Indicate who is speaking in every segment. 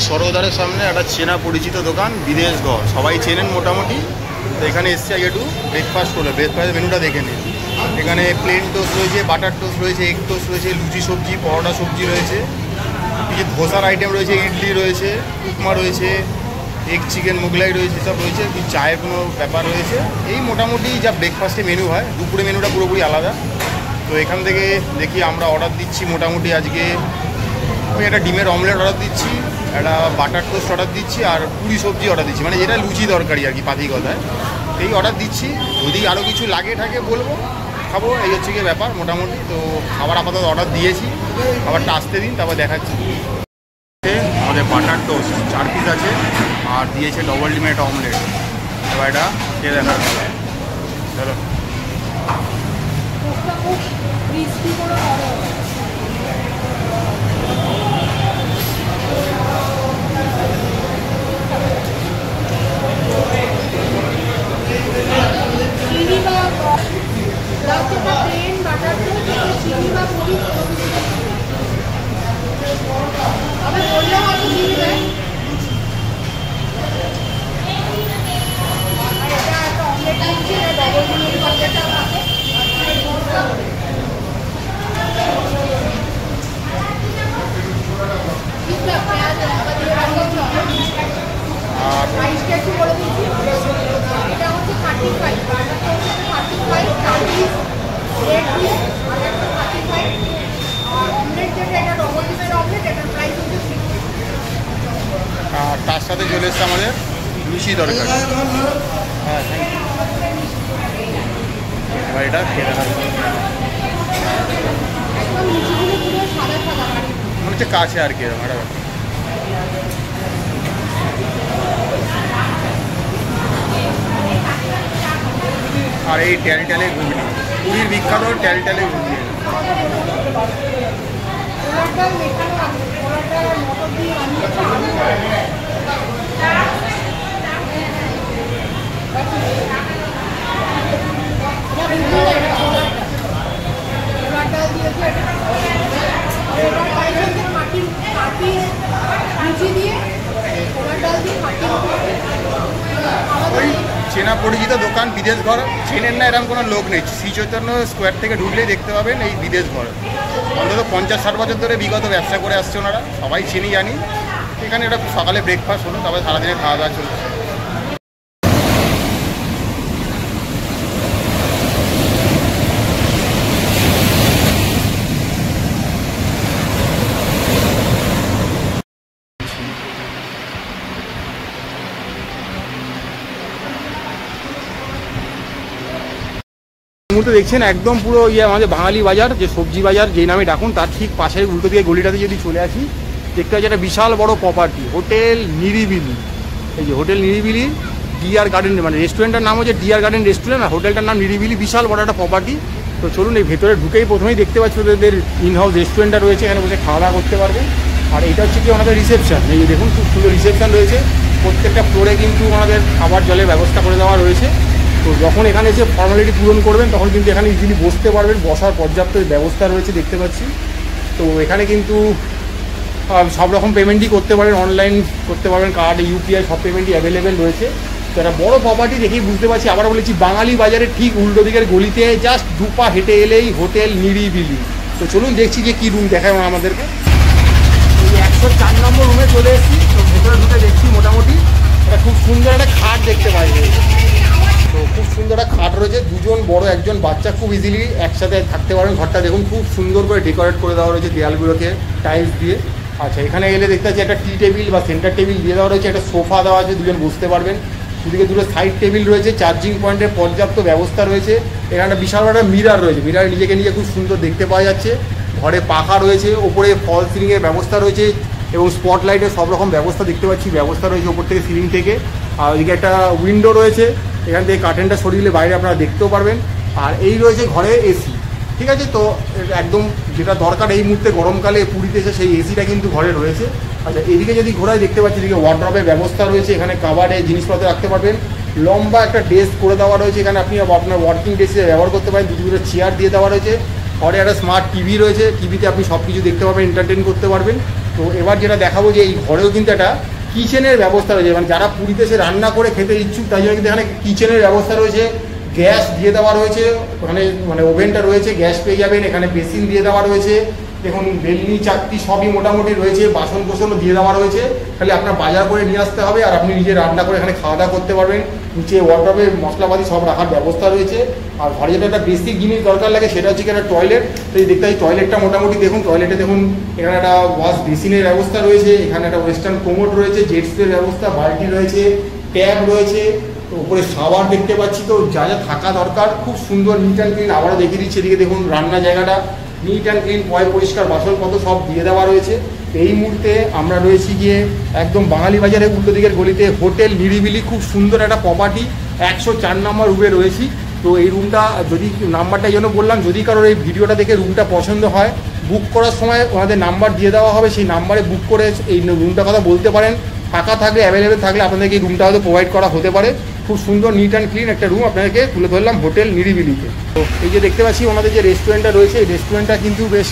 Speaker 1: সরোদারের সামনে একটা চেনা পরিচিত দোকান বিদেশ ঘর, সবাই চেনেন মোটামুটি। তো এখানে এসছি আগে একটু ব্রেকফাস্ট করলে, ব্রেকফাস্ট মেনুটা দেখে নিন। এখানে প্লেন টোস্ট রয়েছে, বাটার টোস্ট রয়েছে, এগ টোস্ট রয়েছে, লুচি সবজি, পরোটা সবজি রয়েছে, কিছু ধোসার আইটেম রয়েছে, ইডলি রয়েছে, উপমা রয়েছে, এগ চিকেন মোগলাই রয়েছে, সব রয়েছে। কি চায়ের কোনো ব্যাপার রয়েছে। এই মোটামুটি যা ব্রেকফাস্টে মেনু হয়, দুপুরে মেনুটা পুরোপুরি আলাদা। তো এখান থেকে দেখি আমরা অর্ডার দিচ্ছি মোটামুটি আজকে ওই একটা ডিমের অমলেট অর্ডার দিচ্ছি, একটা বাটার টোস্ট অর্ডার দিচ্ছি, আর পুরি সবজি অর্ডার দিচ্ছি, মানে যেটা লুচি দরকারি আর কি পাতি কথায়। এই অর্ডার দিচ্ছি, যদি আরও কিছু লাগে থাকে বলবো, খাবো। এই হচ্ছে গিয়ে ব্যাপার মোটামুটি। তো খাবার আপাতত অর্ডার দিয়েছি, খাবারটা আসতে দিন, তারপর দেখাচ্ছি। আমাদের বাটার টোস্ট 4 পিস আছে, আর দিয়েছে ডবল ডিমের একটা অমলেট। এবার এটা খেয়ে দেখা চলো। আর তার সাথে চলে এসছে আমাদের লুচি দরকার। হ্যাঁ, এবার এটা খেয়ে দেখা মনে হচ্ছে কাছে আর কি এরকম। আর এই ট্যালট্যালে ঘুগনি, পুরীর বিখ্যাত ট্যালট্যালে ঘুগনি। ওই চেনা পরিচিত দোকান বিদেশ ঘর, চেনেন না এরকম কোনো লোক নেই। শ্রী চৈতন্য স্কোয়ার থেকে ঢুকলেই দেখতে পাবেন এই বিদেশ ঘর। অন্তত 50-60 বছর ধরে বিগত ব্যবসা করে আসছে ওনারা, সবাই চিনি জানি। এখানে একটা সকালে ব্রেকফাস্ট হলো, তারপরে সারাদিনে খাওয়া দাওয়া চলছে। মুহূর্তে দেখছেন একদম পুরো আমাদের বাঙালি বাজার, যে সবজি বাজার যেই নামে ডাকুন, তার ঠিক পাশে উল্টো দিকে গলিটাতে যদি চলে আসি, দেখতে পাচ্ছি একটা বিশাল বড় প্রপার্টি, হোটেল নিরিবিলি। এই যে হোটেল নিরিবিলি ডিআর গার্ডেন, মানে রেস্টুরেন্টের নাম হচ্ছে ডিআর গার্ডেন রেস্টুরেন্ট, আর হোটেলটার নাম নিরিবিলি। বিশাল বড় একটা প্রপার্টি। তো চলুন, এই ভেতরে ঢুকেই প্রথমেই দেখতে পাচ্ছি ওদের ইনহাউস রেস্টুরেন্টটা রয়েছে, এখানে বসে খাওয়া দাওয়া করতে পারবেন। আর এটা হচ্ছে কি ওনাদের রিসেপশন। এই যে দেখুন, খুব সুন্দর রিসেপশন রয়েছে। প্রত্যেকটা ফ্লোরে কিন্তু ওনাদের খাবার জলের ব্যবস্থা করে দেওয়া রয়েছে। তো যখন এখানে এসে ফর্মালিটি পূরণ করবেন, তখন কিন্তু এখানে ইজিলি বসতে পারবেন, বসার পর্যাপ্ত ব্যবস্থা রয়েছে দেখতে পাচ্ছি। তো এখানে কিন্তু সব রকম পেমেন্টই করতে পারেন, অনলাইন করতে পারবেন, কার্ড, ইউপিআই সব পেমেন্টই অ্যাভেলেবেল রয়েছে। তো একটা বড় প্রপার্টি দেখেই বুঝতে পারছি। আবার বলেছি, বাঙালি বাজারের ঠিক উল্টো দিকের গলিতে জাস্ট 2 পা হেঁটে এলেই হোটেল নিরিবিলি। তো চলুন দেখছি যে কী রুম দেখায় আমাদেরকে। এই 104 নম্বর রুমে চলে এসেছি। তো ভেতরে ঢুকে দেখছি মোটামুটি একটা খুব সুন্দর একটা খাট দেখতে পাই। তো খুব সুন্দর একটা খাট রয়েছে, দুজন বড় একজন বাচ্চা খুব ইজিলি একসাথে থাকতে পারেন। ঘরটা দেখুন খুব সুন্দর করে ডেকোরেট করে দেওয়া রয়েছে দেয়ালগুলোকে টাইলস দিয়ে। আচ্ছা, এখানে এলে দেখতে পাচ্ছি একটা টি টেবিল বা সেন্টার টেবিল দিয়ে দেওয়া রয়েছে, একটা সোফা দেওয়া আছে, দুজন বসতে পারবেন। দুদিকে দুটো সাইড টেবিল রয়েছে, চার্জিং পয়েন্টের পর্যাপ্ত ব্যবস্থা রয়েছে। এখানে একটা বিশাল একটা মিরার রয়েছে, মিরারে নিজেকে নিজে খুব সুন্দর দেখতে পাওয়া যাচ্ছে। ঘরে পাখা রয়েছে, ওপরে ফল সিলিংয়ের ব্যবস্থা রয়েছে, এবং স্পটলাইটের সব রকম ব্যবস্থা দেখতে পাচ্ছি, ব্যবস্থা রয়েছে ওপর থেকে সিলিং থেকে। আর ওইদিকে একটা উইন্ডো রয়েছে, এখান থেকে কার্টেনটা সরিয়ে দিলে বাইরে আপনারা দেখতেও পারবেন। আর এই রয়েছে ঘরে এসি, ঠিক আছে। তো একদম যেটা দরকার এই মুহূর্তে গরমকালে পুরীতে এসে, সেই এসিটা কিন্তু ঘরে রয়েছে। আচ্ছা, এদিকে যদি ঘোরায় দেখতে পাচ্ছি এদিকে ওয়ার্ড্রপের ব্যবস্থা রয়েছে, এখানে কাভারে জিনিসপত্র রাখতে পারবেন। লম্বা একটা ডেস্ক করে দেওয়া রয়েছে, এখানে আপনি আপনার ওয়ার্কিং ডেস্কে ব্যবহার করতে পারেন। দুটো চেয়ার দিয়ে দেওয়া রয়েছে। ঘরে একটা স্মার্ট টিভি রয়েছে, টিভিতে আপনি সব কিছু দেখতে পাবেন, এন্টারটেন করতে পারবেন। তো এবার যেটা দেখাবো যে এই ঘরেও কিন্তু একটা কিচেনের ব্যবস্থা রয়েছে, মানে যারা পুরীতে এসে রান্না করে খেতে ইচ্ছুক তাই জন্য কিন্তু এখানে কিচেনের ব্যবস্থা রয়েছে, গ্যাস দিয়ে দেওয়া রয়েছে, মানে ওভেনটা রয়েছে, গ্যাস পেয়ে যাবেন, এখানে বেসিন দিয়ে দেওয়া রয়েছে, দেখুন বেলনি চাকতি সবই মোটামুটি রয়েছে, বাসন কোসনও দিয়ে দেওয়া রয়েছে, খালি আপনার বাজার করে নিয়ে আসতে হবে আর আপনি নিজে রান্না করে এখানে খাওয়া দাওয়া করতে পারবেন। নিচে ওয়ার্ডরোবে মশলাপাতি সব রাখার ব্যবস্থা রয়েছে। আর ঘরে যেটা একটা বেসিক জিনিস দরকার লাগে সেটা হচ্ছে একটা টয়লেট। তো এই দেখতে টয়লেটটা মোটামুটি দেখুন, টয়লেটে দেখুন এখানে একটা ওয়াশ বেসিনের ব্যবস্থা রয়েছে, এখানে একটা ওয়েস্টার্ন কোমোড রয়েছে, জেটসের ব্যবস্থা, বালতি রয়েছে, ট্যাপ রয়েছে, তো উপরে শাওয়ার দেখতে পাচ্ছি। তো যা যা থাকা দরকার খুব সুন্দর নিট অ্যান্ড ক্লিন। আবারও দেখিয়ে দিচ্ছি, এদিকে দেখুন রান্না জায়গাটা নিট অ্যান্ড ক্লিন, পরিষ্কার বাসনপত্র সব দিয়ে দেওয়া রয়েছে। এই মুহূর্তে আমরা রয়েছি গিয়ে একদম বাঙালি বাজারে উল্টো দিকের গলিতে হোটেল নিরিবিলি, খুব সুন্দর একটা প্রপার্টি, 104 নম্বর রুমে রয়েছি। তো এই রুমটা যদি নাম্বারটা এই জন্য বললাম, যদি কারোর এই ভিডিওটা দেখে রুমটা পছন্দ হয়, বুক করার সময় ওনাদের নাম্বার দিয়ে দেওয়া হবে, সেই নাম্বারে বুক করে এই রুমটার কথা বলতে পারেন। ফাঁকা থাকলে অ্যাভেলেবেল থাকলে আপনাদেরকে এই রুমটা হয়তো প্রোভাইড করা হতে পারে। খুব সুন্দর নিট অ্যান্ড ক্লিন একটা রুম আপনাদেরকে তুলে ধরলাম হোটেল নিরিবিলিতে। তো এই যে দেখতে পাচ্ছি ওনাদের যে রেস্টুরেন্টটা রয়েছে, এই রেস্টুরেন্টটা কিন্তু বেশ,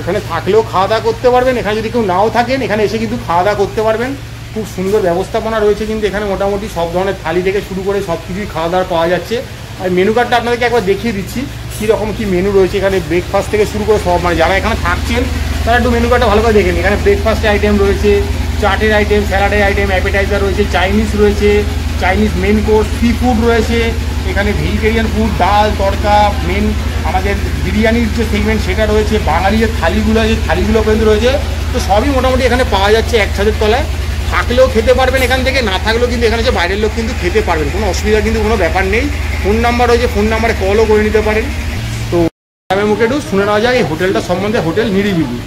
Speaker 1: এখানে থাকলেও খাওয়া দাওয়া করতে পারবেন, এখানে যদি কেউ নাও থাকেন এখানে এসে কিন্তু খাওয়া দাওয়া করতে পারবেন। খুব সুন্দর ব্যবস্থাপনা রয়েছে কিন্তু এখানে, মোটামুটি সব ধরনের থালি থেকে শুরু করে সব কিছুই খাওয়া দাওয়া পাওয়া যাচ্ছে। আর মেনু কার্ডটা আপনাদেরকে একবার দেখিয়ে দিচ্ছি কীরকম কী মেনু রয়েছে এখানে। ব্রেকফাস্ট থেকে শুরু করে সব, মানে যারা এখানে থাকছেন তারা একটু মেনু কার্ডটা ভালো করে দেখেন। এখানে ব্রেকফাস্টের আইটেম রয়েছে, চাটের আইটেম, স্যালাডের আইটেম, অ্যাপেটাইজার রয়েছে, চাইনিজ রয়েছে, Chinese main course, seafood রয়েছে, এখানে ভেজিটেরিয়ান ফুড, ডাল তড়কা, মেন আমাদের বিরিয়ানির যে সেগমেন্ট সেটা রয়েছে, বাঙালি যে থালিগুলো আছে থালিগুলো পর্যন্ত রয়েছে। তো সবই মোটামুটি এখানে পাওয়া যাচ্ছে এক ছাদের তলায়। থাকলেও খেতে পারবেন এখান থেকে, না থাকলেও কিন্তু এখানে যে বাইরের লোক কিন্তু খেতে পারবেন, কোনো অসুবিধা কিন্তু কোনো ব্যাপার নেই। ফোন নাম্বার রয়েছে, ফোন নাম্বারে কলও করে নিতে পারেন। তো আমি মুখে একটু শুনে নেওয়া যায় এই হোটেলটা সম্বন্ধে, হোটেল নিরিবিলি।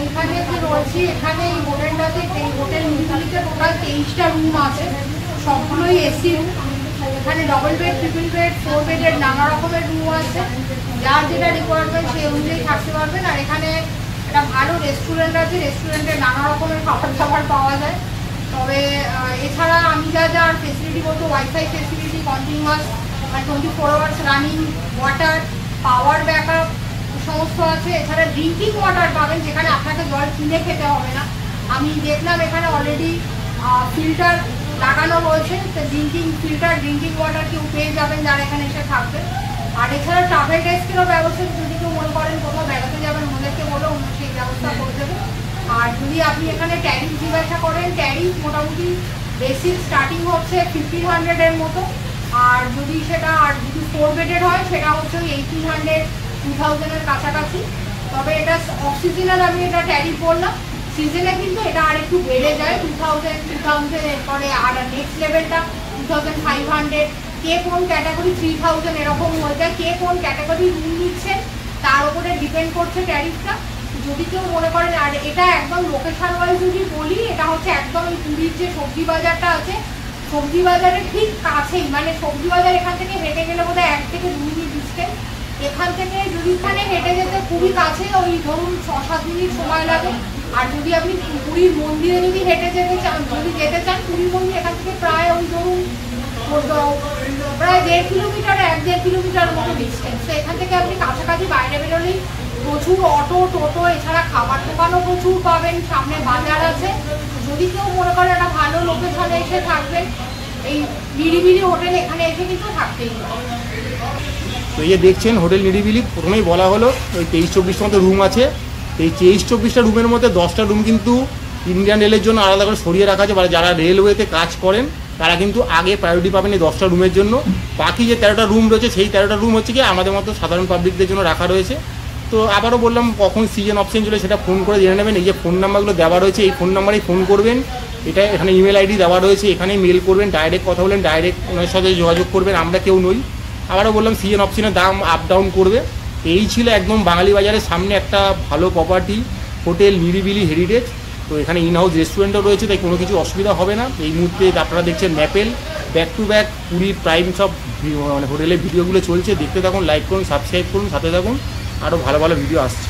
Speaker 2: এখানে যে রয়েছে, এখানে এই হোটেলটাতে, এই হোটেল নিরিবিলিতে টোটাল 23টা রুম আছে, সবগুলোই এসি রুম। এখানে ডবল বেড, ট্রিপল বেড, 4 বেডের নানা রকমের রুম আছে, যার যেটা রিকোয়ারমেন্ট সেই অনুযায়ী থাকতে পারবেন। আর এখানে একটা ভালো রেস্টুরেন্ট আছে, রেস্টুরেন্টে নানা রকমের খাবার দাবার পাওয়া যায়। তবে এছাড়া আমি যা যা ফেসিলিটি বলতো, wifi facility, continuous 24 hours running water, power backup সমস্ত আছে। এছাড়া ড্রিঙ্কিং ওয়াটার পাবেন, যেখানে আপনাকে জল কিনে খেতে হবে না। আমি দেখলাম এখানে অলরেডি ফিল্টার লাগানো রয়েছে, তো ড্রিঙ্কিং ওয়াটার কেউ পেয়ে যাবেন যারা এখানে এসে থাকবে। আর এছাড়া ট্রাভেল ডেস্কেরও ব্যবস্থা, যদি কেউ মনে করেন কোথাও বেড়াতে যাবেন ওদেরকে বলে অন্য সেই ব্যবস্থা করে দেবে। আর যদি আপনি এখানে ট্যারিফ জিজ্ঞাসা করেন, ট্যারিফ মোটামুটি বেসিক স্টার্টিং হচ্ছে 1500-এর মতো। আর যদি 4 বেডের হয় সেটা হচ্ছে 1800-2000-এর কাছাকাছি। তবে এটা অফ সিজনাল, আমি এটা ট্যারিফ বললাম। সিজনে কিন্তু এটা আর একটু বেড়ে যায়, 2000 এরপরে। আর নেক্সট লেভেলটা 2500, কে কোন ক্যাটাগরি 3000 এরকম হয়ে যায়। কে কোন ক্যাটাগরি রুম নিচ্ছেন তার উপরে ডিপেন্ড করছে ট্যারিফটা। যদি কেউ মনে করেন, আর এটা একদম লোকেশন ওয়াইজ যদি বলি, এটা হচ্ছে একদম এই পুরীর যে সবজি বাজারটা আছে, সবজি বাজারের ঠিক কাছেই, মানে সবজি বাজার এখান থেকে হেঁটে গেলে বোধহয় 1 থেকে 2 মিনিট ডিস্টেন্স। এখান থেকে যদি এখানে হেঁটে যেতে খুবই কাছে, ওই ধরুন 6-7 মিনিট সময় লাগে। আর যদি আপনি পুরীর মন্দিরে যদি হেঁটে যেতে চান, পুরীর মন্দির এখান থেকে প্রায় ওই ধরুন প্রায় 1.5 কিলোমিটার, 1-1.5 কিলোমিটার মতো ডিস্টেন্স। তো এখান থেকে আপনি কাছাকাছি বাইরে বেরোলেই প্রচুর অটো, টোটো, এছাড়া খাবার দোকানও প্রচুর পাবেন, সামনে বাজার আছে। যদি কেউ মনে করেন একটা ভালো লোকেশনে এসে থাকবেন, এই নিরিবিলি হোটেল এখানে এসে কিন্তু থাকতেই হবে।
Speaker 1: তো এই যে দেখছেন হোটেল নিরিবিলি, প্রথমেই বলা হলো ওই 23-24 মতো রুম আছে। এই 23-24টা রুমের মধ্যে 10টা রুম কিন্তু ইন্ডিয়ান রেলের জন্য আলাদা করে সরিয়ে রাখা আছে, মানে যারা রেলওয়েতে কাজ করেন তারা কিন্তু আগে প্রায়োরিটি পাবেন এই 10টা রুমের জন্য। বাকি যে 13টা রুম রয়েছে সেই 13টা রুম হচ্ছে কি আমাদের মতো সাধারণ পাবলিকদের জন্য রাখা রয়েছে। তো আবারও বললাম, কখন সিজন অপশন চলে সেটা ফোন করে জেনে নেবেন। এই যে ফোন নাম্বারগুলো দেওয়া রয়েছে, এই ফোন নাম্বারেই ফোন করবেন। এটা এখানে ইমেল আইডি দেওয়া রয়েছে, এখানেই মেল করবেন, ডাইরেক্ট কথা বলেন, ডাইরেক্ট ওনার সাথে যোগাযোগ করবেন। আমরা কেউ নই। আবারও বললাম, সিজন অপশনের দাম আপ ডাউন করবে। এই ছিল একদম বাঙালি বাজারের সামনে একটা ভালো প্রপার্টি, হোটেল নিরিবিলি হেরিটেজ। তো এখানে ইনহাউস রেস্টুরেন্টও রয়েছে, তাই কোনো কিছু অসুবিধা হবে না। এই মুহূর্তে আপনারা দেখছেন ম্যাপেল, ব্যাক টু ব্যাক পুরীর প্রাইম সব মানে হোটেলের ভিডিওগুলো চলছে, দেখতে থাকুন, লাইক করুন, সাবস্ক্রাইব করুন, সাথে থাকুন, আরও ভালো ভালো ভিডিও আসছে।